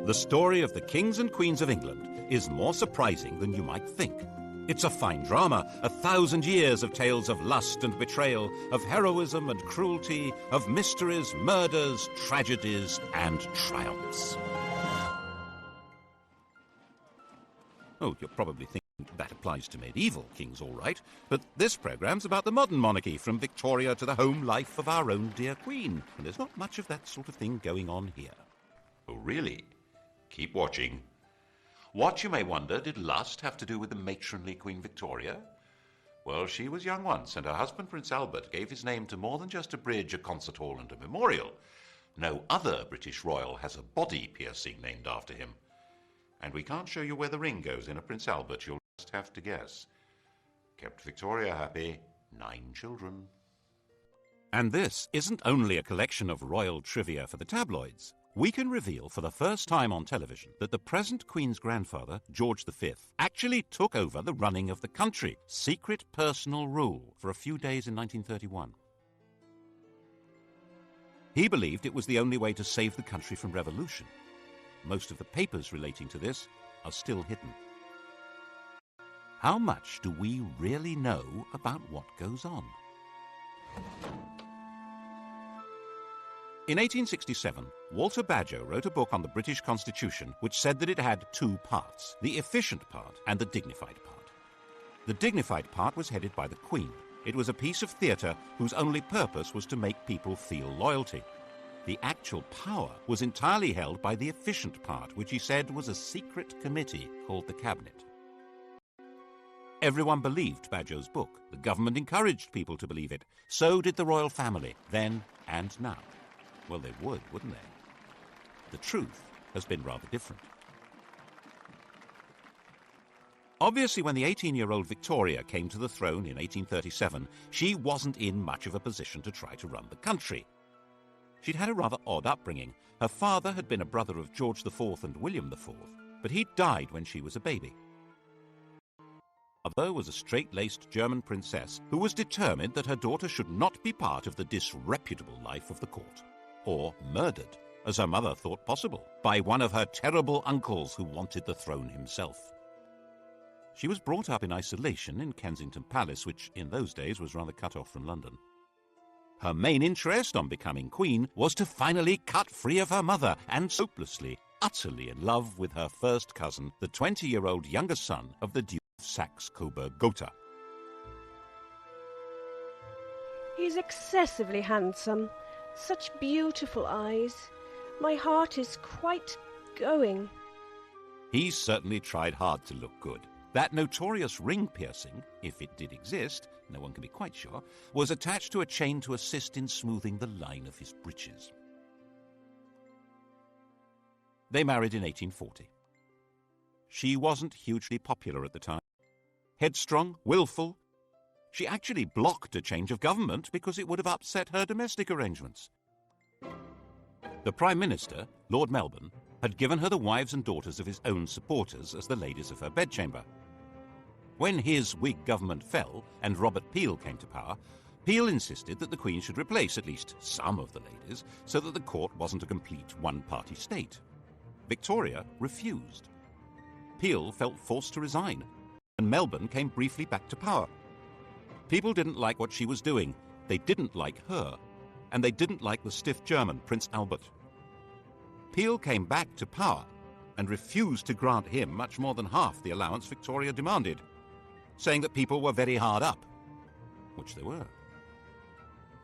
The story of the kings and queens of England is more surprising than you might think. It's a fine drama, 1,000 years of tales of lust and betrayal, of heroism and cruelty, of mysteries, murders, tragedies, and triumphs. Oh, you're probably thinking that applies to medieval kings, all right, but this programme's about the modern monarchy, from Victoria to the home life of our own dear Queen, and there's not much of that sort of thing going on here. Oh, really? Keep watching. What, you may wonder, did lust have to do with the matronly Queen Victoria? Well, she was young once, and her husband, Prince Albert, gave his name to more than just a bridge, a concert hall, and a memorial. No other British royal has a body piercing named after him. And we can't show you where the ring goes in a Prince Albert, you'll just have to guess. Kept Victoria happy, 9 children. And this isn't only a collection of royal trivia for the tabloids. We can reveal for the first time on television that the present Queen's grandfather, George V, actually took over the running of the country, secret personal rule, for a few days in 1931. He believed it was the only way to save the country from revolution. Most of the papers relating to this are still hidden. How much do we really know about what goes on? In 1867, Walter Bagehot wrote a book on the British Constitution which said that it had 2 parts, the efficient part and the dignified part. The dignified part was headed by the Queen. It was a piece of theatre whose only purpose was to make people feel loyalty. The actual power was entirely held by the efficient part, which he said was a secret committee called the Cabinet. Everyone believed Bagehot's book. The government encouraged people to believe it. So did the royal family, then and now. Well, they would, wouldn't they? The truth has been rather different. Obviously, when the 18-year-old Victoria came to the throne in 1837, she wasn't in much of a position to try to run the country. She'd had a rather odd upbringing. Her father had been a brother of George IV and William IV, but he died when she was a baby. Her mother was a straight-laced German princess who was determined that her daughter should not be part of the disreputable life of the court, or murdered, as her mother thought possible, by one of her terrible uncles who wanted the throne himself. She was brought up in isolation in Kensington Palace, which in those days was rather cut off from London. Her main interest on becoming queen was to finally cut free of her mother, and hopelessly, utterly in love with her first cousin, the 20-year-old younger son of the Duke of Saxe-Coburg-Gotha. He's excessively handsome. Such beautiful eyes. My heart is quite going. He certainly tried hard to look good. That notorious ring piercing, if it did exist, no one can be quite sure, was attached to a chain to assist in smoothing the line of his breeches. They married in 1840. She wasn't hugely popular at the time. Headstrong, willful. She actually blocked a change of government because it would have upset her domestic arrangements. The Prime Minister, Lord Melbourne, had given her the wives and daughters of his own supporters as the ladies of her bedchamber. When his Whig government fell and Robert Peel came to power, Peel insisted that the Queen should replace at least some of the ladies so that the court wasn't a complete one-party state. Victoria refused. Peel felt forced to resign, and Melbourne came briefly back to power. People didn't like what she was doing, they didn't like her, and they didn't like the stiff German, Prince Albert. Peel came back to power and refused to grant him much more than half the allowance Victoria demanded, saying that people were very hard up, which they were.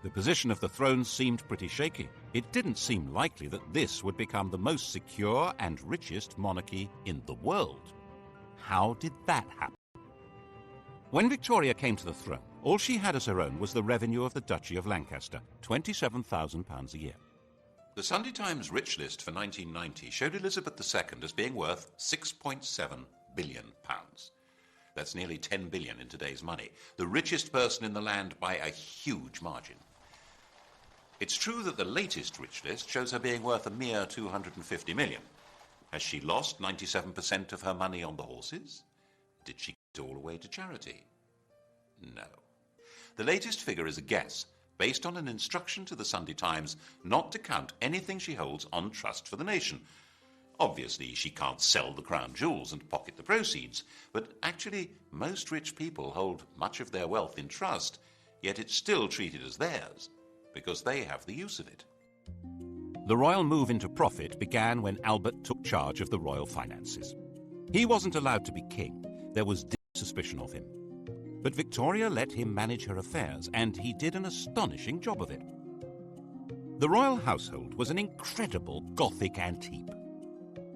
The position of the throne seemed pretty shaky. It didn't seem likely that this would become the most secure and richest monarchy in the world. How did that happen? When Victoria came to the throne, all she had as her own was the revenue of the Duchy of Lancaster, £27,000 a year. The Sunday Times Rich List for 1990 showed Elizabeth II as being worth £6.7 billion. That's nearly 10 billion in today's money. The richest person in the land by a huge margin. It's true that the latest Rich List shows her being worth a mere 250 million. Has she lost 97% of her money on the horses? Did she give it all away to charity? No. The latest figure is a guess, based on an instruction to the Sunday Times not to count anything she holds on trust for the nation. Obviously, she can't sell the crown jewels and pocket the proceeds, but actually, most rich people hold much of their wealth in trust, yet it's still treated as theirs, because they have the use of it. The royal move into profit began when Albert took charge of the royal finances. He wasn't allowed to be king. There was deep suspicion of him. But Victoria let him manage her affairs, and he did an astonishing job of it. The royal household was an incredible Gothic antique.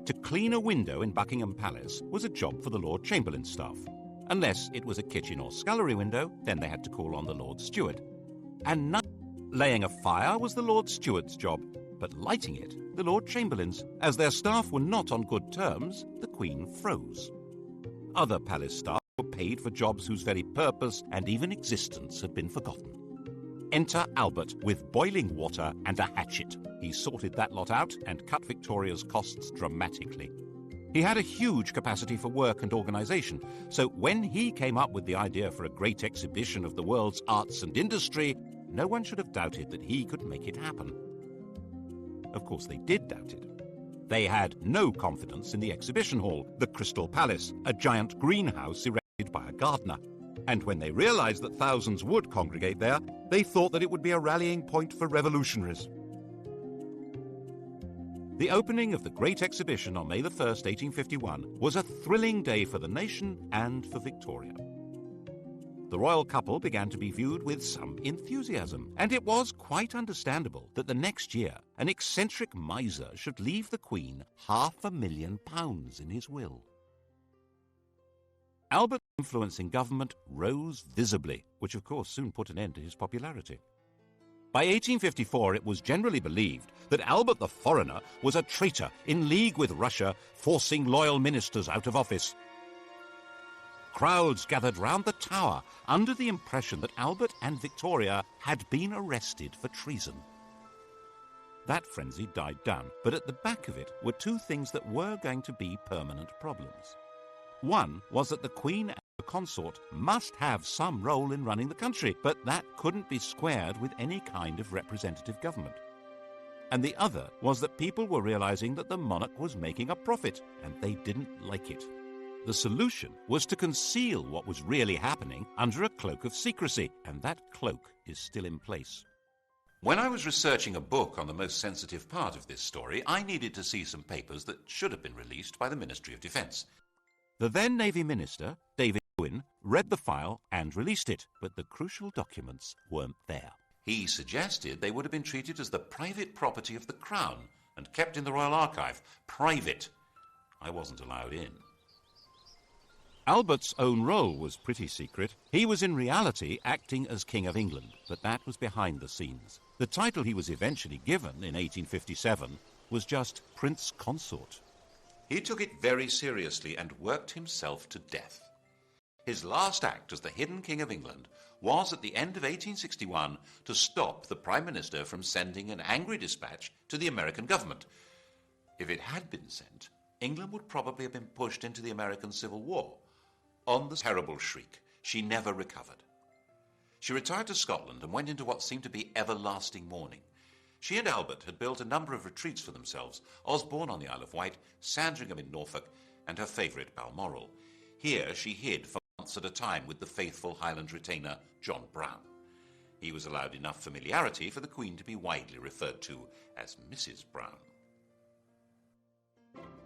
To clean a window in Buckingham Palace was a job for the Lord Chamberlain's staff. Unless it was a kitchen or scullery window, then they had to call on the Lord Steward. And laying a fire was the Lord Steward's job, but lighting it, the Lord Chamberlain's. As their staff were not on good terms, the Queen froze. Other palace staff were paid for jobs whose very purpose and even existence had been forgotten. Enter Albert with boiling water and a hatchet. He sorted that lot out and cut Victoria's costs dramatically. He had a huge capacity for work and organisation, so when he came up with the idea for a great exhibition of the world's arts and industry, no one should have doubted that he could make it happen. Of course, they did doubt it. They had no confidence in the exhibition hall, the Crystal Palace, a giant greenhouse erected by a gardener. And when they realised that thousands would congregate there, they thought that it would be a rallying point for revolutionaries. The opening of the Great Exhibition on May 1st, 1851, was a thrilling day for the nation and for Victoria. The royal couple began to be viewed with some enthusiasm, and it was quite understandable that the next year an eccentric miser should leave the Queen £500,000 in his will. Albert's influence in government rose visibly, which of course soon put an end to his popularity. By 1854 it was generally believed that Albert the Foreigner was a traitor in league with Russia, forcing loyal ministers out of office. Crowds gathered round the Tower under the impression that Albert and Victoria had been arrested for treason. That frenzy died down, but at the back of it were two things that were going to be permanent problems. One was that the Queen and the consort must have some role in running the country, but that couldn't be squared with any kind of representative government. And the other was that people were realizing that the monarch was making a profit, and they didn't like it. The solution was to conceal what was really happening under a cloak of secrecy, and that cloak is still in place. When I was researching a book on the most sensitive part of this story, I needed to see some papers that should have been released by the Ministry of Defence. The then Navy Minister, David Owen, read the file and released it, but the crucial documents weren't there. He suggested they would have been treated as the private property of the Crown and kept in the Royal Archive. Private. I wasn't allowed in. Albert's own role was pretty secret. He was in reality acting as King of England, but that was behind the scenes. The title he was eventually given in 1857 was just Prince Consort. He took it very seriously and worked himself to death. His last act as the hidden King of England was at the end of 1861 to stop the Prime Minister from sending an angry dispatch to the American government. If it had been sent, England would probably have been pushed into the American Civil War. On the terrible shriek, she never recovered. She retired to Scotland and went into what seemed to be everlasting mourning. She and Albert had built a number of retreats for themselves, Osborne on the Isle of Wight, Sandringham in Norfolk, and her favourite Balmoral. Here she hid for months at a time with the faithful Highland retainer John Brown. He was allowed enough familiarity for the Queen to be widely referred to as Mrs. Brown.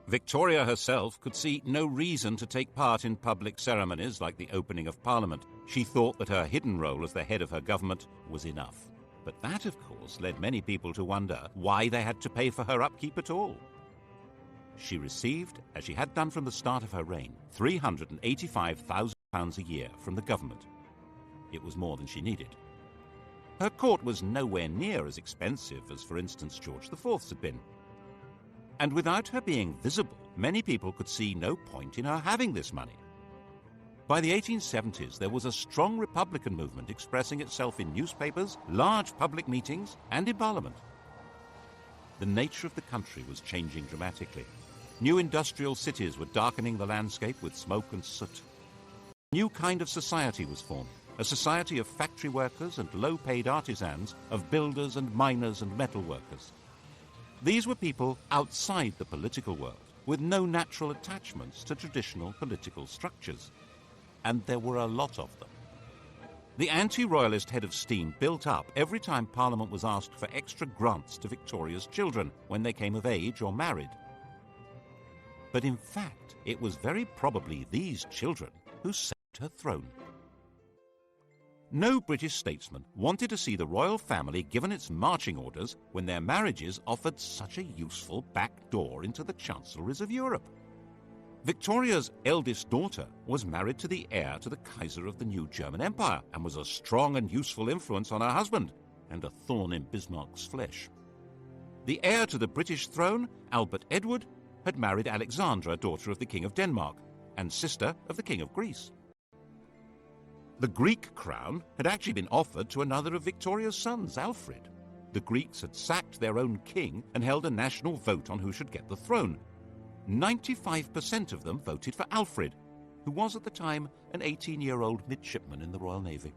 Victoria herself could see no reason to take part in public ceremonies like the opening of Parliament. She thought that her hidden role as the head of her government was enough. But that, of course, led many people to wonder why they had to pay for her upkeep at all. She received, as she had done from the start of her reign, £385,000 a year from the government. It was more than she needed. Her court was nowhere near as expensive as, for instance, George IV's had been. And without her being visible, many people could see no point in her having this money. By the 1870s, there was a strong Republican movement expressing itself in newspapers, large public meetings, and in Parliament. The nature of the country was changing dramatically. New industrial cities were darkening the landscape with smoke and soot. A new kind of society was formed, a society of factory workers and low-paid artisans, of builders and miners and metal workers. These were people outside the political world, with no natural attachments to traditional political structures. And there were a lot of them. The anti-royalist head of steam built up every time Parliament was asked for extra grants to Victoria's children when they came of age or married. But in fact, it was very probably these children who saved her throne. No British statesman wanted to see the royal family given its marching orders when their marriages offered such a useful back door into the chancelleries of Europe. Victoria's eldest daughter was married to the heir to the Kaiser of the new German Empire and was a strong and useful influence on her husband and a thorn in Bismarck's flesh. The heir to the British throne, Albert Edward, had married Alexandra, daughter of the King of Denmark and sister of the King of Greece. The Greek crown had actually been offered to another of Victoria's sons, Alfred. The Greeks had sacked their own king and held a national vote on who should get the throne. 95% of them voted for Alfred, who was at the time an 18-year-old midshipman in the Royal Navy.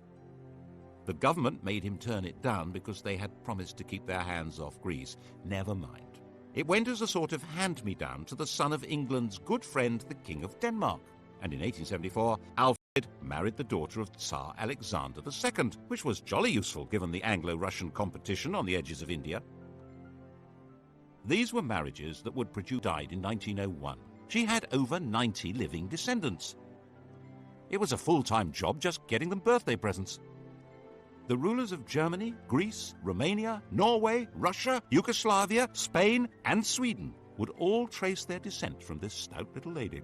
The government made him turn it down because they had promised to keep their hands off Greece. Never mind. It went as a sort of hand-me-down to the son of England's good friend, the King of Denmark. And in 1874, Alfred married the daughter of Tsar Alexander II, which was jolly useful given the Anglo-Russian competition on the edges of India. These were marriages that would produce. Died in 1901. She had over 90 living descendants. It was a full-time job just getting them birthday presents. The rulers of Germany, Greece, Romania, Norway, Russia, Yugoslavia, Spain, and Sweden would all trace their descent from this stout little lady.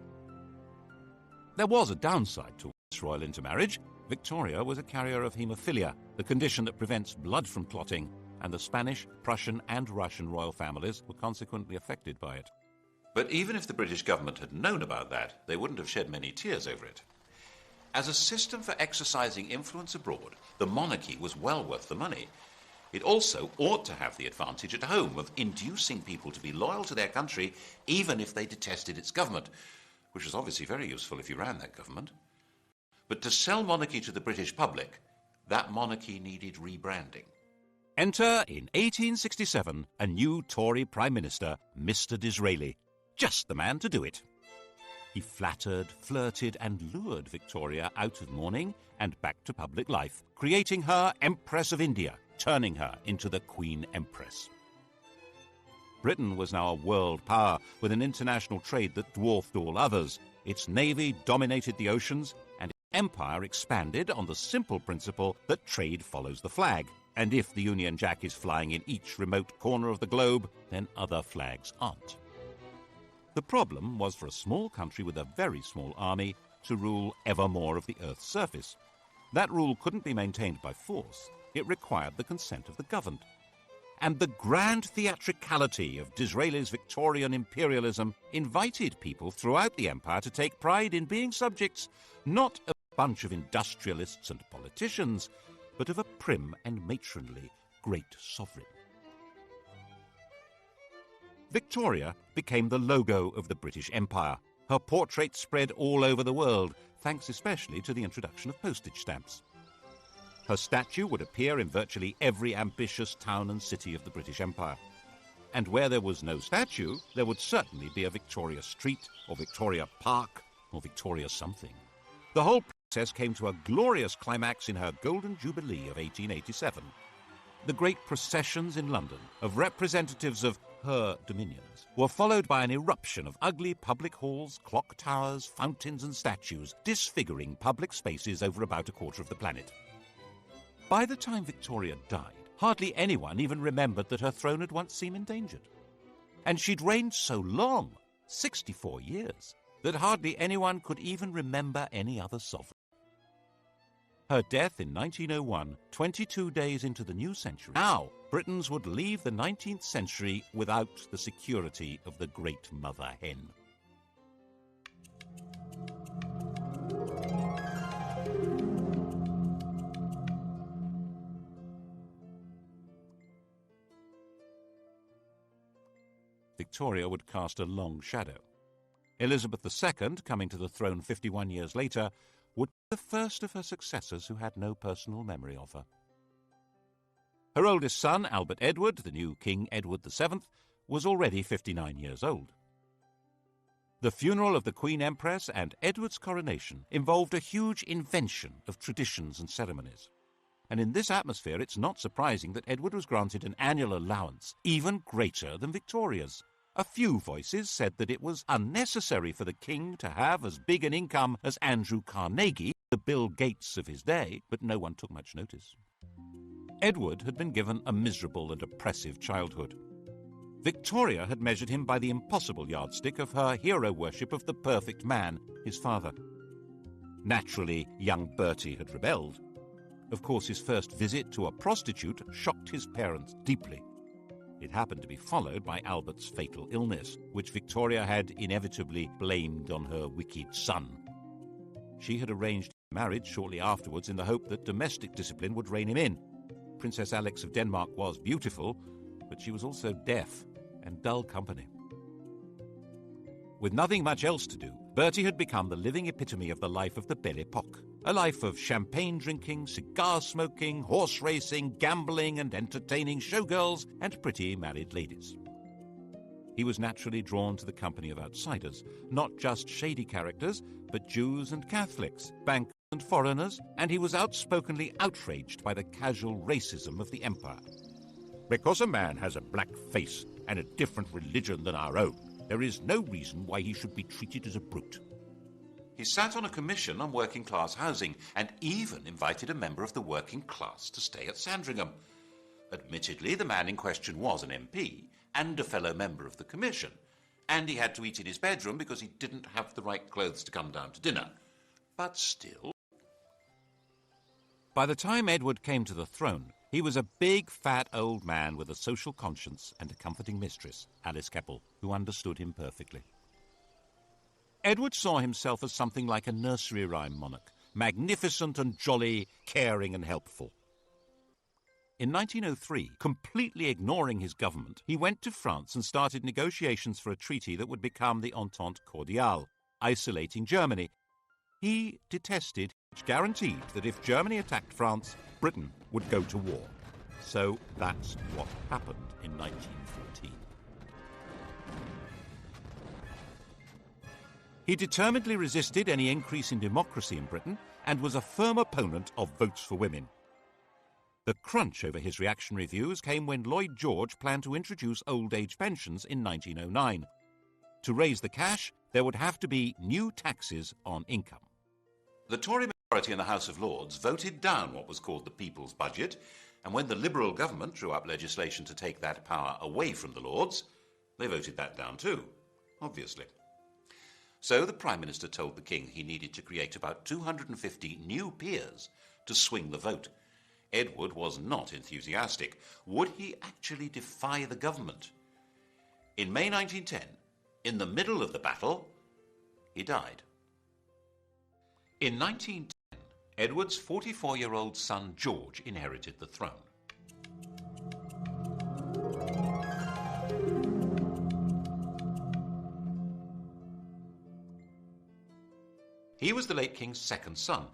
There was a downside to this royal intermarriage. Victoria was a carrier of haemophilia, the condition that prevents blood from clotting, and the Spanish, Prussian, and Russian royal families were consequently affected by it. But even if the British government had known about that, they wouldn't have shed many tears over it. As a system for exercising influence abroad, the monarchy was well worth the money. It also ought to have the advantage at home of inducing people to be loyal to their country even if they detested its government, which was obviously very useful if you ran that government. But to sell monarchy to the British public, that monarchy needed rebranding. Enter, in 1867, a new Tory Prime Minister, Mr. Disraeli. Just the man to do it. He flattered, flirted, and lured Victoria out of mourning and back to public life, creating her Empress of India, turning her into the Queen Empress. Britain was now a world power with an international trade that dwarfed all others. Its navy dominated the oceans, and its empire expanded on the simple principle that trade follows the flag. And if the Union Jack is flying in each remote corner of the globe, then other flags aren't. The problem was for a small country with a very small army to rule ever more of the Earth's surface. That rule couldn't be maintained by force. It required the consent of the governed. And the grand theatricality of Disraeli's Victorian imperialism invited people throughout the empire to take pride in being subjects not of a bunch of industrialists and politicians, but of a prim and matronly great sovereign. Victoria became the logo of the British Empire. Her portrait spread all over the world, thanks especially to the introduction of postage stamps. Her statue would appear in virtually every ambitious town and city of the British Empire. And where there was no statue, there would certainly be a Victoria Street, or Victoria Park, or Victoria something. The whole process came to a glorious climax in her Golden Jubilee of 1887. The great processions in London of representatives of her dominions were followed by an eruption of ugly public halls, clock towers, fountains and statues, disfiguring public spaces over about a quarter of the planet. By the time Victoria died, hardly anyone even remembered that her throne had once seemed endangered. And she'd reigned so long, 64 years, that hardly anyone could even remember any other sovereign. Her death in 1901, 22 days into the new century. Now, Britons would leave the 19th century without the security of the great mother hen. Victoria would cast a long shadow. Elizabeth II, coming to the throne 51 years later, would be the first of her successors who had no personal memory of her. Her oldest son, Albert Edward, the new King Edward VII, was already 59 years old. The funeral of the Queen Empress and Edward's coronation involved a huge invention of traditions and ceremonies. And in this atmosphere, it's not surprising that Edward was granted an annual allowance even greater than Victoria's. A few voices said that it was unnecessary for the king to have as big an income as Andrew Carnegie, the Bill Gates of his day, but no one took much notice. Edward had been given a miserable and oppressive childhood. Victoria had measured him by the impossible yardstick of her hero worship of the perfect man, his father. Naturally, young Bertie had rebelled. Of course, his first visit to a prostitute shocked his parents deeply. It happened to be followed by Albert's fatal illness, which Victoria had inevitably blamed on her wicked son. She had arranged marriage shortly afterwards in the hope that domestic discipline would rein him in. Princess Alix of Denmark was beautiful, but she was also deaf and dull company. With nothing much else to do, Bertie had become the living epitome of the life of the Belle Époque, a life of champagne drinking, cigar smoking, horse racing, gambling and entertaining showgirls and pretty married ladies. He was naturally drawn to the company of outsiders, not just shady characters, but Jews and Catholics, bankers and foreigners, and he was outspokenly outraged by the casual racism of the empire. Because a man has a black face and a different religion than our own, there is no reason why he should be treated as a brute. He sat on a commission on working-class housing and even invited a member of the working class to stay at Sandringham. Admittedly, the man in question was an MP and a fellow member of the commission, and he had to eat in his bedroom because he didn't have the right clothes to come down to dinner. But still... By the time Edward came to the throne, he was a big, fat old man with a social conscience and a comforting mistress, Alice Keppel, who understood him perfectly. Edward saw himself as something like a nursery rhyme monarch, magnificent and jolly, caring and helpful. In 1903, completely ignoring his government, he went to France and started negotiations for a treaty that would become the Entente Cordiale, isolating Germany. He detested, which guaranteed that if Germany attacked France, Britain would go to war. So that's what happened in 1914. He determinedly resisted any increase in democracy in Britain and was a firm opponent of votes for women. The crunch over his reactionary views came when Lloyd George planned to introduce old age pensions in 1909. To raise the cash, there would have to be new taxes on income. The Tory majority in the House of Lords voted down what was called the People's Budget, and when the Liberal government drew up legislation to take that power away from the Lords, they voted that down too, obviously. So the Prime Minister told the King he needed to create about 250 new peers to swing the vote. Edward was not enthusiastic. Would he actually defy the government? In May 1910, in the middle of the battle, he died. In 1910, Edward's 44-year-old son George inherited the throne. He was the late King's second son.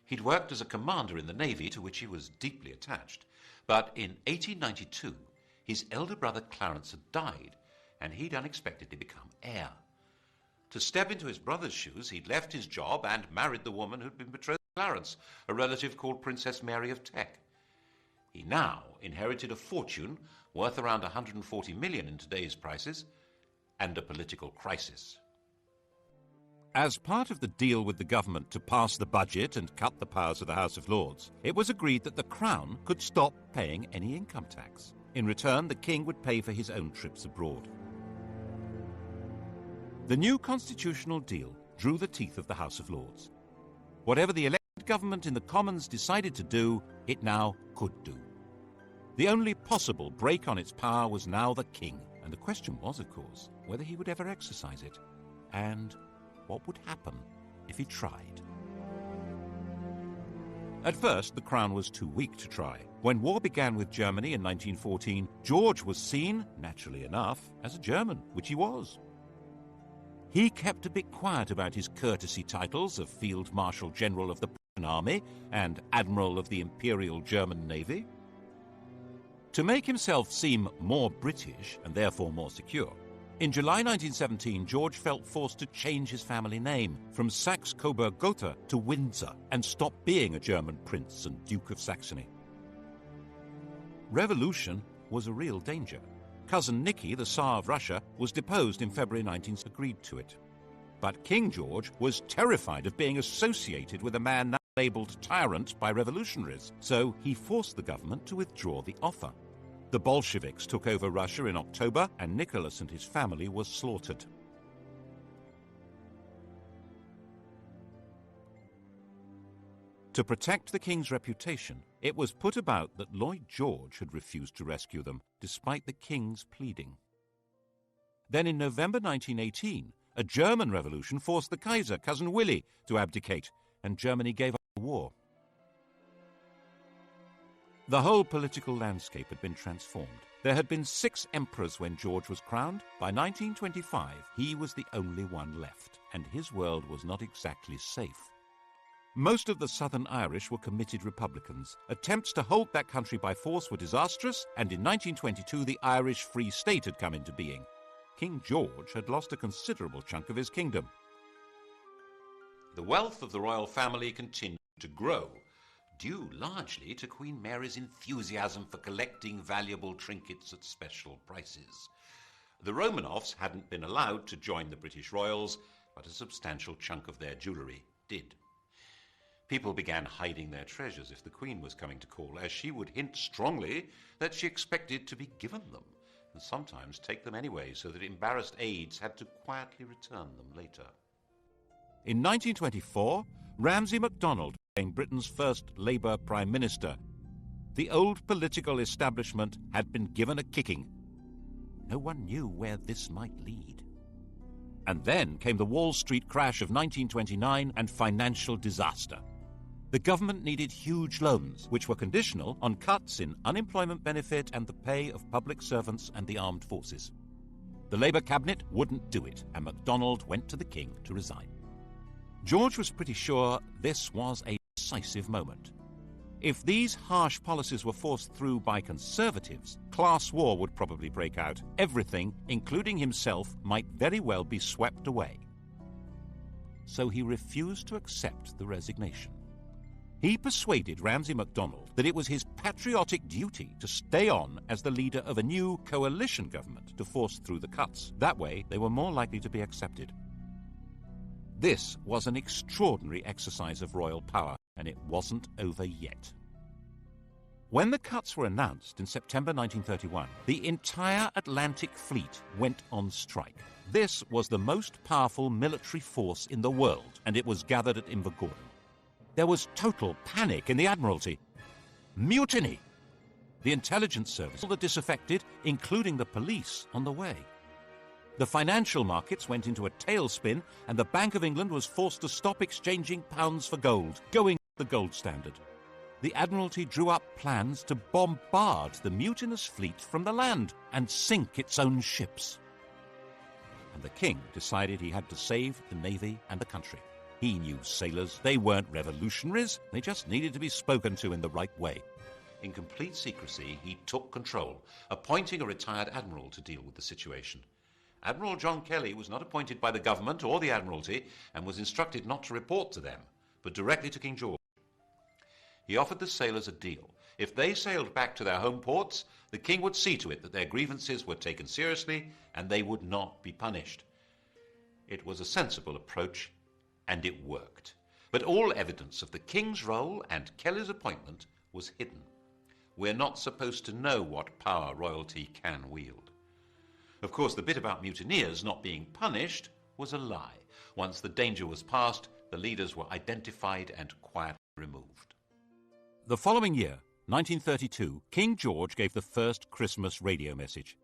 He'd worked as a commander in the Navy, to which he was deeply attached. But in 1892, his elder brother Clarence had died, and he'd unexpectedly become heir. To step into his brother's shoes, he'd left his job and married the woman who'd been betrothed to Clarence, a relative called Princess Mary of Teck. He now inherited a fortune worth around 140 million in today's prices, and a political crisis. As part of the deal with the government to pass the budget and cut the powers of the House of Lords, it was agreed that the Crown could stop paying any income tax. In return, the King would pay for his own trips abroad. The new constitutional deal drew the teeth of the House of Lords. Whatever the elected government in the Commons decided to do, it now could do. The only possible break on its power was now the King, and the question was, of course, whether he would ever exercise it, and what would happen if he tried. At first, the Crown was too weak to try. When war began with Germany in 1914, George was seen, naturally enough, as a German, which he was. He kept a bit quiet about his courtesy titles of Field Marshal General of the Prussian Army and Admiral of the Imperial German Navy. To make himself seem more British and therefore more secure, In July 1917, George felt forced to change his family name from Saxe-Coburg-Gotha to Windsor and stop being a German prince and Duke of Saxony. Revolution was a real danger. Cousin Nicky, the Tsar of Russia, was deposed in February 19 agreed to it. But King George was terrified of being associated with a man now labelled tyrant by revolutionaries, so he forced the government to withdraw the offer. The Bolsheviks took over Russia in October, and Nicholas and his family were slaughtered. To protect the king's reputation, it was put about that Lloyd George had refused to rescue them, despite the king's pleading. Then in November 1918, a German revolution forced the Kaiser, Cousin Willie, to abdicate, and Germany gave up the war. The whole political landscape had been transformed. There had been 6 emperors when George was crowned. By 1925, he was the only one left, and his world was not exactly safe. Most of the Southern Irish were committed Republicans. Attempts to hold that country by force were disastrous, and in 1922 the Irish Free State had come into being. King George had lost a considerable chunk of his kingdom. The wealth of the royal family continued to grow, due largely to Queen Mary's enthusiasm for collecting valuable trinkets at special prices. The Romanovs hadn't been allowed to join the British royals, but a substantial chunk of their jewellery did. People began hiding their treasures if the Queen was coming to call, as she would hint strongly that she expected to be given them, and sometimes take them anyway, so that embarrassed aides had to quietly return them later. In 1924, Ramsay MacDonald became Britain's first Labour Prime Minister. The old political establishment had been given a kicking. No one knew where this might lead. And then came the Wall Street crash of 1929 and financial disaster. The government needed huge loans, which were conditional on cuts in unemployment benefit and the pay of public servants and the armed forces. The Labour cabinet wouldn't do it, and MacDonald went to the King to resign. George was pretty sure this was a decisive moment. If these harsh policies were forced through by Conservatives, class war would probably break out. Everything, including himself, might very well be swept away. So he refused to accept the resignation. He persuaded Ramsay MacDonald that it was his patriotic duty to stay on as the leader of a new coalition government to force through the cuts. That way, they were more likely to be accepted. This was an extraordinary exercise of royal power, and it wasn't over yet. When the cuts were announced in September 1931, the entire Atlantic Fleet went on strike. This was the most powerful military force in the world, and it was gathered at Invergordon. There was total panic in the Admiralty. Mutiny! The intelligence service, all the disaffected, including the police, on the way. The financial markets went into a tailspin, and the Bank of England was forced to stop exchanging pounds for gold, going the gold standard. The Admiralty drew up plans to bombard the mutinous fleet from the land and sink its own ships. And the King decided he had to save the Navy and the country. He knew sailors. They weren't revolutionaries. They just needed to be spoken to in the right way. In complete secrecy, he took control, appointing a retired admiral to deal with the situation. Admiral John Kelly was not appointed by the government or the Admiralty and was instructed not to report to them, but directly to King George. He offered the sailors a deal. If they sailed back to their home ports, the King would see to it that their grievances were taken seriously and they would not be punished. It was a sensible approach, and it worked. But all evidence of the King's role and Kelly's appointment was hidden. We're not supposed to know what power royalty can wield. Of course, the bit about mutineers not being punished was a lie. Once the danger was past, the leaders were identified and quietly removed. The following year, 1932, King George gave the first Christmas radio message.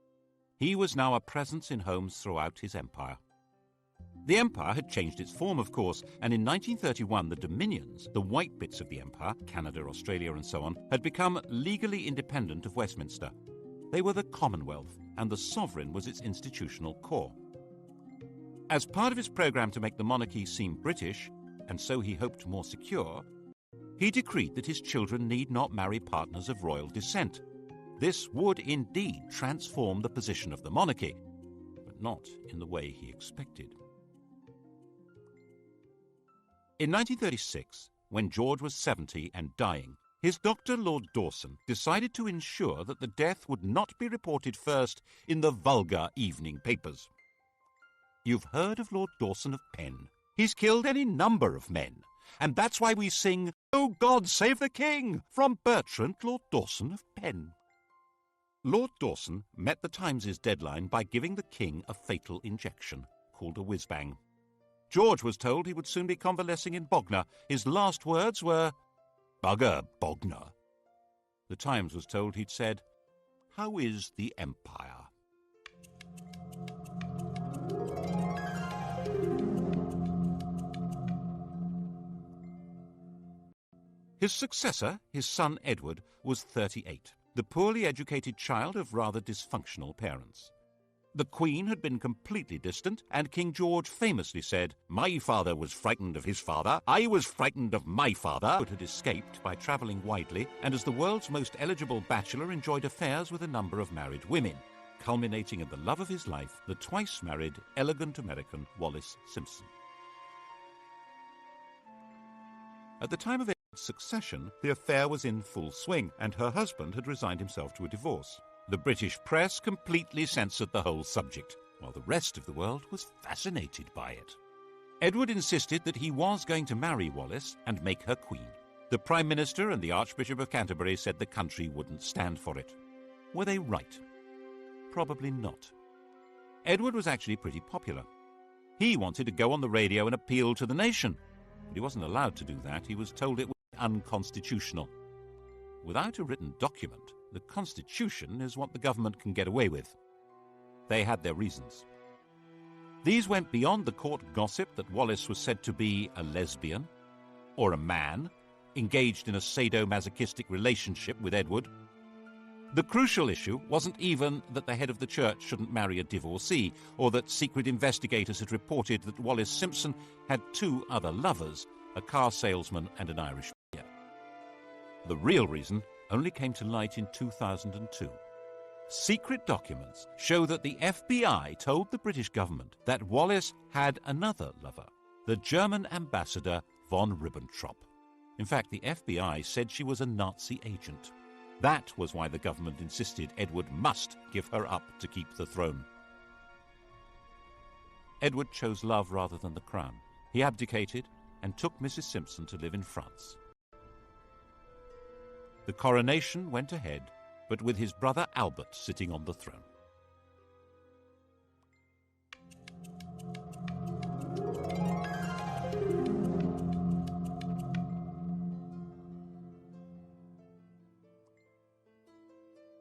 He was now a presence in homes throughout his empire. The empire had changed its form, of course, and in 1931 the dominions, the white bits of the empire, Canada, Australia and so on, had become legally independent of Westminster. They were the Commonwealth, and the sovereign was its institutional core. As part of his programme to make the monarchy seem British, and so he hoped more secure, he decreed that his children need not marry partners of royal descent. This would indeed transform the position of the monarchy. But but not in the way he expected. In 1936, when George was 70 and dying, his doctor, Lord Dawson, decided to ensure that the death would not be reported first in the vulgar evening papers. You've heard of Lord Dawson of Penn. He's killed any number of men, and that's why we sing, "Oh God, save the King," from Bertrand, Lord Dawson of Penn. Lord Dawson met the Times' deadline by giving the King a fatal injection, called a whiz-bang. George was told he would soon be convalescing in Bognor. His last words were, "Bugger Bognor." The Times was told he'd said, "How is the Empire?" His successor, his son Edward, was 38, the poorly educated child of rather dysfunctional parents. The Queen had been completely distant, and King George famously said, "My father was frightened of his father, I was frightened of my father." Edward had escaped by travelling widely, and as the world's most eligible bachelor enjoyed affairs with a number of married women, culminating in the love of his life, the twice-married, elegant American Wallis Simpson. At the time of Edward's succession, the affair was in full swing, and her husband had resigned himself to a divorce. The British press completely censored the whole subject, while the rest of the world was fascinated by it. Edward insisted that he was going to marry Wallis and make her queen. The Prime Minister and the Archbishop of Canterbury said the country wouldn't stand for it. Were they right? Probably not. Edward was actually pretty popular. He wanted to go on the radio and appeal to the nation, but he wasn't allowed to do that. He was told it was unconstitutional. Without a written document, the Constitution is what the government can get away with. They had their reasons. These went beyond the court gossip that Wallis was said to be a lesbian, or a man, engaged in a sadomasochistic relationship with Edward. The crucial issue wasn't even that the head of the church shouldn't marry a divorcee, or that secret investigators had reported that Wallis Simpson had 2 other lovers, a car salesman and an Irish peer. The real reason only came to light in 2002. Secret documents show that the FBI told the British government that Wallis had another lover, the German ambassador von Ribbentrop. In fact, the FBI said she was a Nazi agent. That was why the government insisted Edward must give her up to keep the throne. Edward chose love rather than the crown. He abdicated and took Mrs. Simpson to live in France. The coronation went ahead, but with his brother Albert sitting on the throne.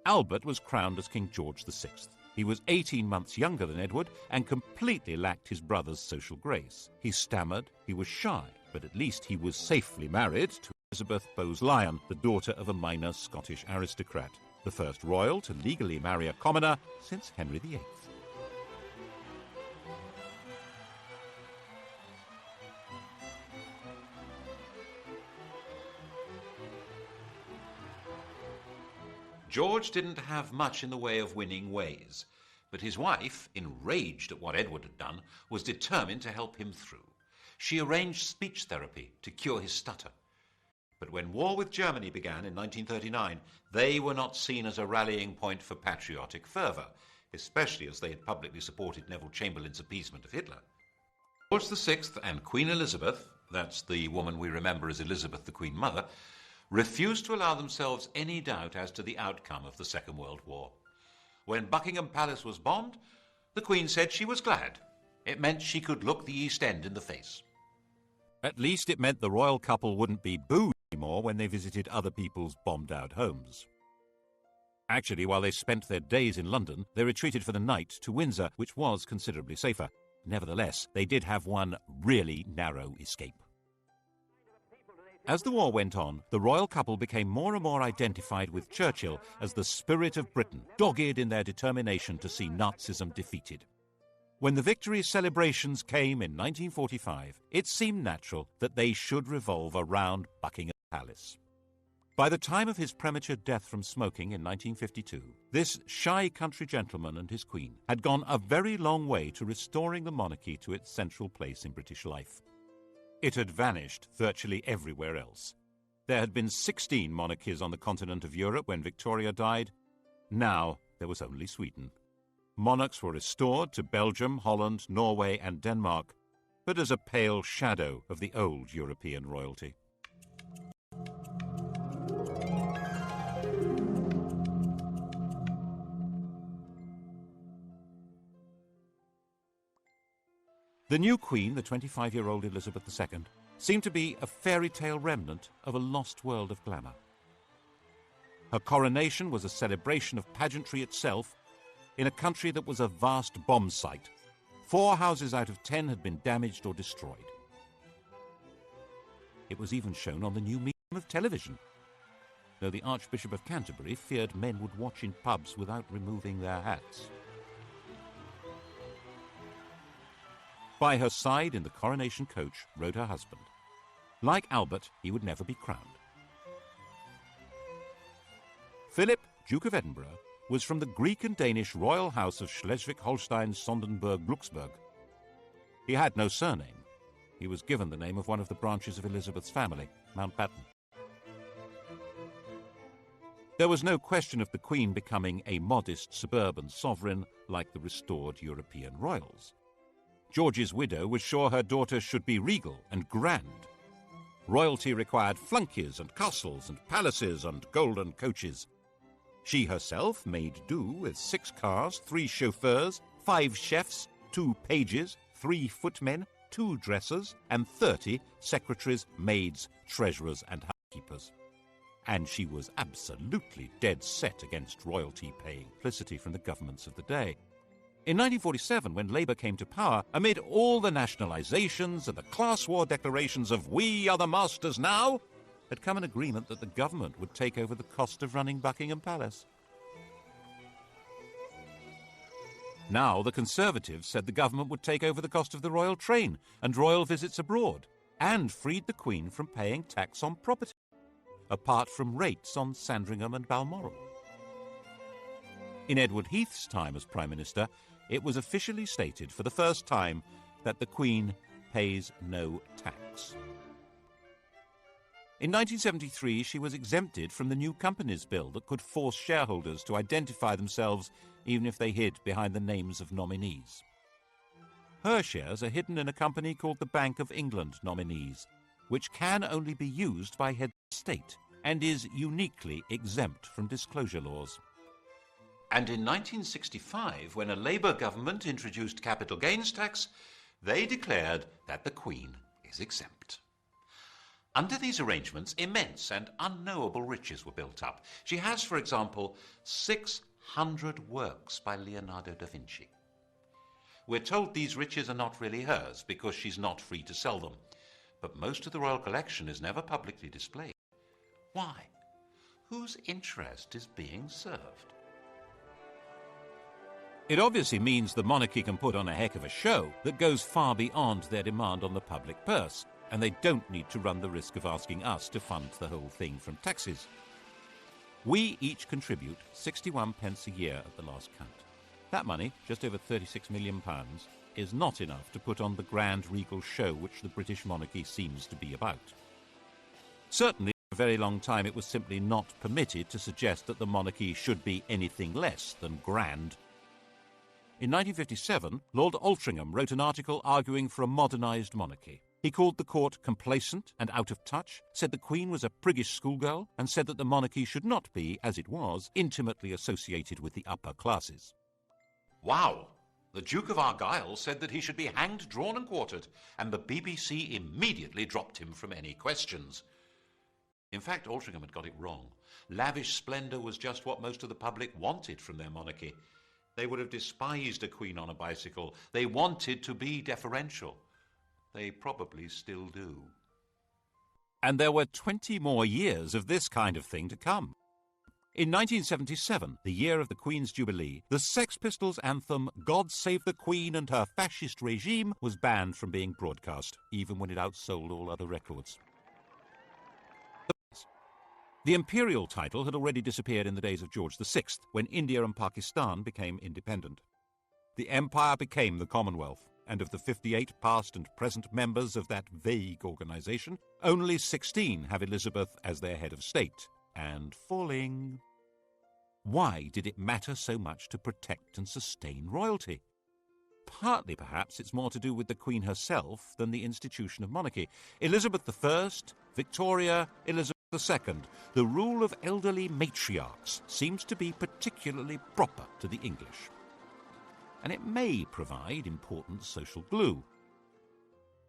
Albert was crowned as King George VI. He was 18 months younger than Edward and completely lacked his brother's social grace. He stammered, he was shy, but at least he was safely married to Elizabeth Bowes-Lyon, the daughter of a minor Scottish aristocrat, the first royal to legally marry a commoner since Henry VIII. George didn't have much in the way of winning ways, but his wife, enraged at what Edward had done, was determined to help him through. She arranged speech therapy to cure his stutter. But when war with Germany began in 1939, they were not seen as a rallying point for patriotic fervour, especially as they had publicly supported Neville Chamberlain's appeasement of Hitler. George VI and Queen Elizabeth, that's the woman we remember as Elizabeth the Queen Mother, refused to allow themselves any doubt as to the outcome of the Second World War. When Buckingham Palace was bombed, the Queen said she was glad. It meant she could look the East End in the face. At least it meant the royal couple wouldn't be booed anymore when they visited other people's bombed-out homes. Actually, while they spent their days in London, they retreated for the night to Windsor, which was considerably safer. Nevertheless, they did have one really narrow escape. As the war went on, the royal couple became more and more identified with Churchill as the spirit of Britain, dogged in their determination to see Nazism defeated. When the victory celebrations came in 1945, it seemed natural that they should revolve around Buckingham Palace. By the time of his premature death from smoking in 1952, this shy country gentleman and his queen had gone a very long way to restoring the monarchy to its central place in British life. It had vanished virtually everywhere else. There had been 16 monarchies on the continent of Europe when Victoria died. Now there was only Sweden. Monarchs were restored to Belgium, Holland, Norway and Denmark, but as a pale shadow of the old European royalty. The new queen, the 25-year-old Elizabeth II, seemed to be a fairy tale remnant of a lost world of glamour. Her coronation was a celebration of pageantry itself in a country that was a vast bomb site. 4 houses out of 10 had been damaged or destroyed. It was even shown on the new medium of television, though the Archbishop of Canterbury feared men would watch in pubs without removing their hats. By her side in the coronation coach rode her husband. Like Albert, he would never be crowned. Philip, Duke of Edinburgh, was from the Greek and Danish royal house of Schleswig-Holstein-Sonderburg-Glucksburg. He had no surname. He was given the name of one of the branches of Elizabeth's family, Mountbatten. There was no question of the Queen becoming a modest suburban sovereign like the restored European royals. George's widow was sure her daughter should be regal and grand. Royalty required flunkies and castles and palaces and golden coaches. She herself made do with 6 cars, 3 chauffeurs, 5 chefs, 2 pages, 3 footmen, 2 dressers, and 30 secretaries, maids, treasurers, and housekeepers. And she was absolutely dead set against royalty paying publicity from the governments of the day. In 1947, when Labour came to power, amid all the nationalisations and the class war declarations of "we are the masters now," had come an agreement that the government would take over the cost of running Buckingham Palace. Now the Conservatives said the government would take over the cost of the royal train and royal visits abroad, and freed the Queen from paying tax on property, apart from rates on Sandringham and Balmoral. In Edward Heath's time as Prime Minister, it was officially stated for the first time that the Queen pays no tax. In 1973, she was exempted from the new Companies Bill that could force shareholders to identify themselves even if they hid behind the names of nominees. Her shares are hidden in a company called the Bank of England Nominees, which can only be used by heads of state and is uniquely exempt from disclosure laws. And in 1965, when a Labour government introduced capital gains tax, they declared that the Queen is exempt. Under these arrangements, immense and unknowable riches were built up. She has, for example, 600 works by Leonardo da Vinci. We're told these riches are not really hers because she's not free to sell them. But most of the royal collection is never publicly displayed. Why? Whose interest is being served? It obviously means the monarchy can put on a heck of a show that goes far beyond their demand on the public purse, and they don't need to run the risk of asking us to fund the whole thing from taxes. We each contribute 61 pence a year at the last count. That money, just over £36 million, is not enough to put on the grand regal show which the British monarchy seems to be about. Certainly, for a very long time it was simply not permitted to suggest that the monarchy should be anything less than grand. In 1957, Lord Altrincham wrote an article arguing for a modernised monarchy. He called the court complacent and out of touch, said the Queen was a priggish schoolgirl, and said that the monarchy should not be, as it was, intimately associated with the upper classes. Wow! The Duke of Argyll said that he should be hanged, drawn and quartered, and the BBC immediately dropped him from any questions. In fact, Altrincham had got it wrong. Lavish splendour was just what most of the public wanted from their monarchy. They would have despised a queen on a bicycle. They wanted to be deferential. They probably still do. And there were 20 more years of this kind of thing to come. In 1977, the year of the Queen's Jubilee, the Sex Pistols' anthem "God Save the Queen and Her Fascist Regime" was banned from being broadcast, even when it outsold all other records. The imperial title had already disappeared in the days of George VI, when India and Pakistan became independent. The empire became the Commonwealth, and of the 58 past and present members of that vague organisation, only 16 have Elizabeth as their head of state, and falling. Why did it matter so much to protect and sustain royalty? Partly, perhaps, it's more to do with the Queen herself than the institution of monarchy. Elizabeth I, Victoria, Elizabeth II, the rule of elderly matriarchs seems to be particularly proper to the English. And it may provide important social glue.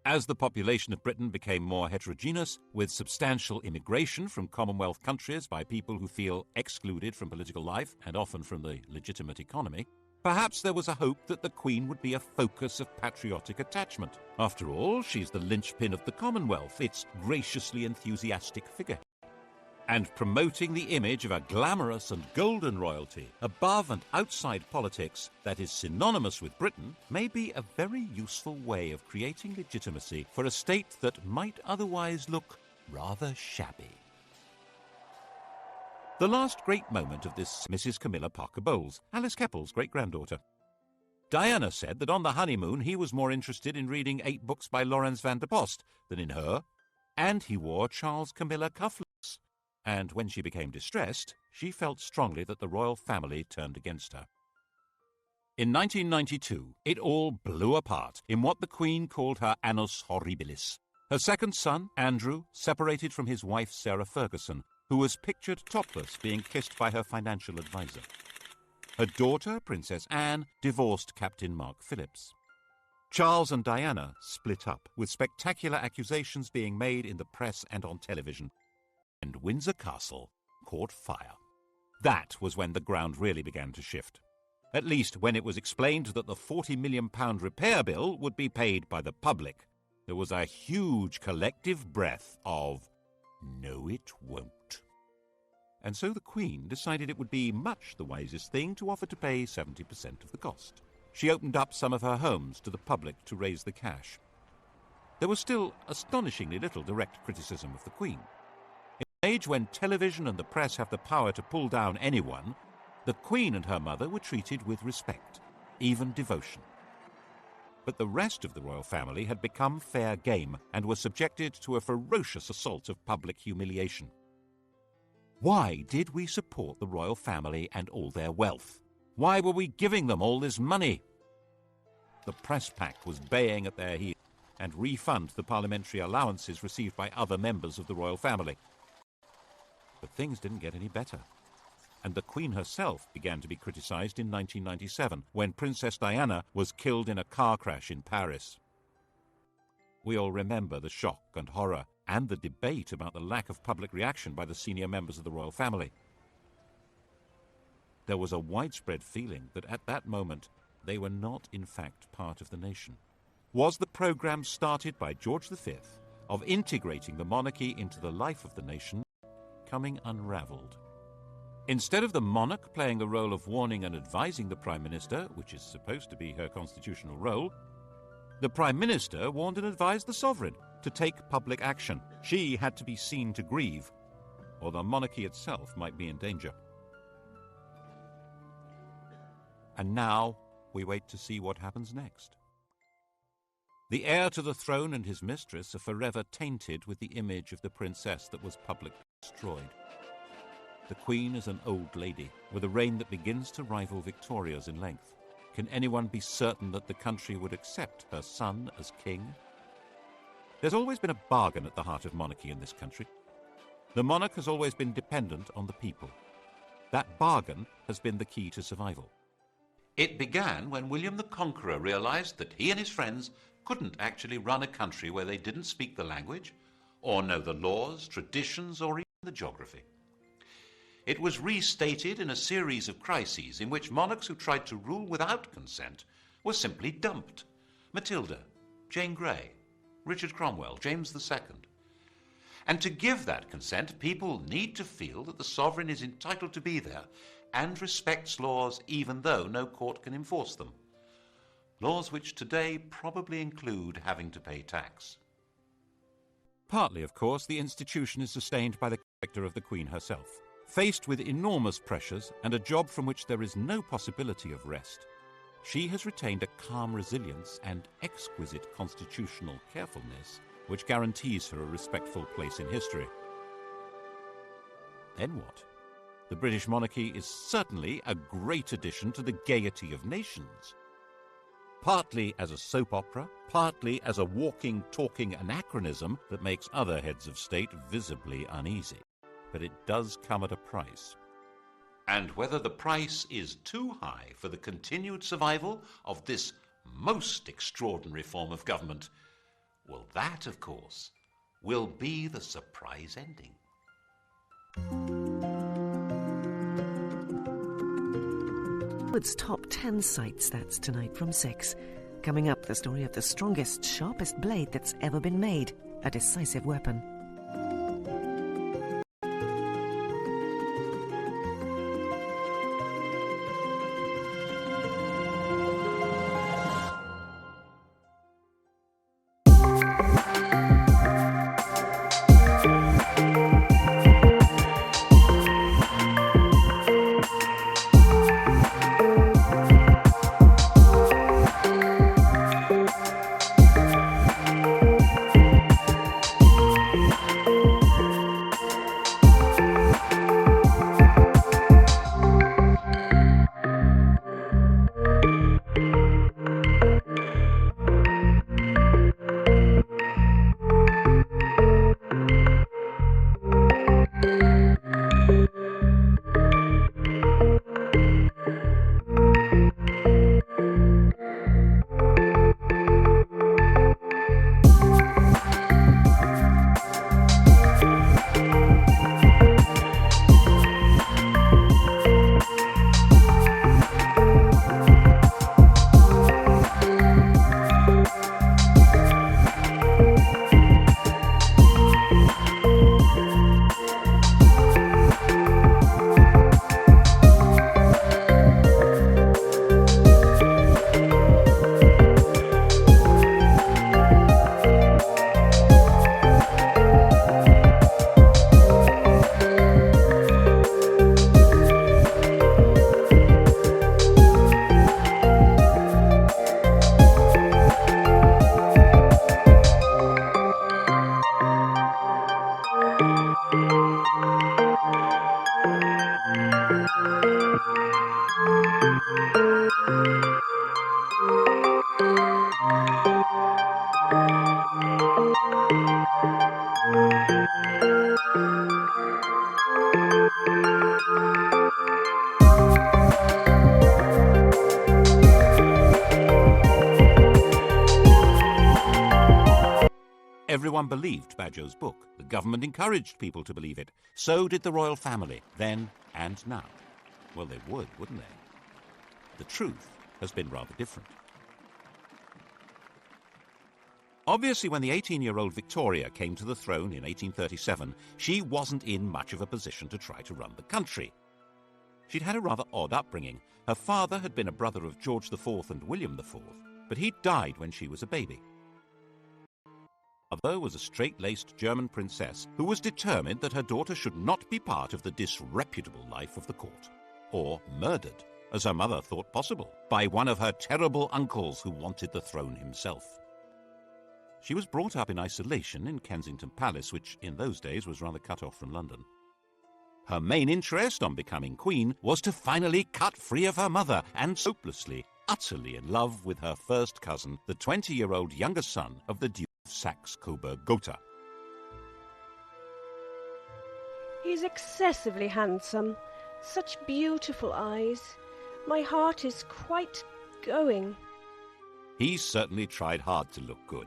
As the population of Britain became more heterogeneous, with substantial immigration from Commonwealth countries by people who feel excluded from political life and often from the legitimate economy, perhaps there was a hope that the Queen would be a focus of patriotic attachment. After all, she's the linchpin of the Commonwealth, its graciously enthusiastic figurehead. And promoting the image of a glamorous and golden royalty above and outside politics that is synonymous with Britain may be a very useful way of creating legitimacy for a state that might otherwise look rather shabby. The last great moment of this Mrs. Camilla Parker Bowles, Alice Keppel's great-granddaughter. Diana said that on the honeymoon he was more interested in reading 8 books by Laurens van der Post than in her, and he wore Charles Camilla cufflinks. And when she became distressed, she felt strongly that the royal family turned against her. In 1992, it all blew apart in what the Queen called her annus horribilis. Her second son, Andrew, separated from his wife Sarah Ferguson, who was pictured topless being kissed by her financial advisor. Her daughter, Princess Anne, divorced Captain Mark Phillips. Charles and Diana split up, with spectacular accusations being made in the press and on television. And Windsor Castle caught fire. That was when the ground really began to shift. At least when it was explained that the £40 million repair bill would be paid by the public. There was a huge collective breath of, "No, it won't." And so the Queen decided it would be much the wisest thing to offer to pay 70% of the cost. She opened up some of her homes to the public to raise the cash. There was still astonishingly little direct criticism of the Queen. In an age when television and the press have the power to pull down anyone, the Queen and her mother were treated with respect, even devotion. But the rest of the royal family had become fair game and were subjected to a ferocious assault of public humiliation. Why did we support the royal family and all their wealth? Why were we giving them all this money? The press pack was baying at their heels and refund the parliamentary allowances received by other members of the royal family. But things didn't get any better. And the Queen herself began to be criticised in 1997, when Princess Diana was killed in a car crash in Paris. We all remember the shock and horror and the debate about the lack of public reaction by the senior members of the royal family. There was a widespread feeling that at that moment they were not in fact part of the nation. Was the programme started by George V of integrating the monarchy into the life of the nation coming unravelled? Instead of the monarch playing the role of warning and advising the Prime Minister, which is supposed to be her constitutional role, the Prime Minister warned and advised the sovereign to take public action. She had to be seen to grieve, or the monarchy itself might be in danger. And now we wait to see what happens next. The heir to the throne and his mistress are forever tainted with the image of the princess that was publicly destroyed. The Queen is an old lady, with a reign that begins to rival Victoria's in length. Can anyone be certain that the country would accept her son as king? There's always been a bargain at the heart of monarchy in this country. The monarch has always been dependent on the people. That bargain has been the key to survival. It began when William the Conqueror realised that he and his friends couldn't actually run a country where they didn't speak the language, or know the laws, traditions, or even the geography. It was restated in a series of crises in which monarchs who tried to rule without consent were simply dumped. Matilda, Jane Grey, Richard Cromwell, James II. And to give that consent, people need to feel that the sovereign is entitled to be there and respects laws even though no court can enforce them. Laws which today probably include having to pay tax. Partly, of course, the institution is sustained by the character of the Queen herself. Faced with enormous pressures and a job from which there is no possibility of rest, she has retained a calm resilience and exquisite constitutional carefulness which guarantees her a respectful place in history. Then what? The British monarchy is certainly a great addition to the gaiety of nations. Partly as a soap opera, partly as a walking, talking anachronism that makes other heads of state visibly uneasy. But it does come at a price. And whether the price is too high for the continued survival of this most extraordinary form of government, well, that, of course, will be the surprise ending. Hollywood's top 10 sites, that's tonight from 6. Coming up, the story of the strongest, sharpest blade that's ever been made, a decisive weapon. Everyone believed Badger's book. The government encouraged people to believe it. So did the royal family, then and now. Well, they would, wouldn't they? The truth has been rather different. Obviously, when the 18-year-old Victoria came to the throne in 1837, she wasn't in much of a position to try to run the country. She'd had a rather odd upbringing. Her father had been a brother of George IV and William IV, but he'd died when she was a baby. Her mother was a straight-laced German princess who was determined that her daughter should not be part of the disreputable life of the court, or murdered, as her mother thought possible, by one of her terrible uncles who wanted the throne himself. She was brought up in isolation in Kensington Palace, which in those days was rather cut off from London. Her main interest on becoming queen was to finally cut free of her mother and hopelessly, utterly in love with her first cousin, the 20-year-old younger son of the Duke of Saxe-Coburg-Gotha. He's excessively handsome. Such beautiful eyes. My heart is quite going. He certainly tried hard to look good.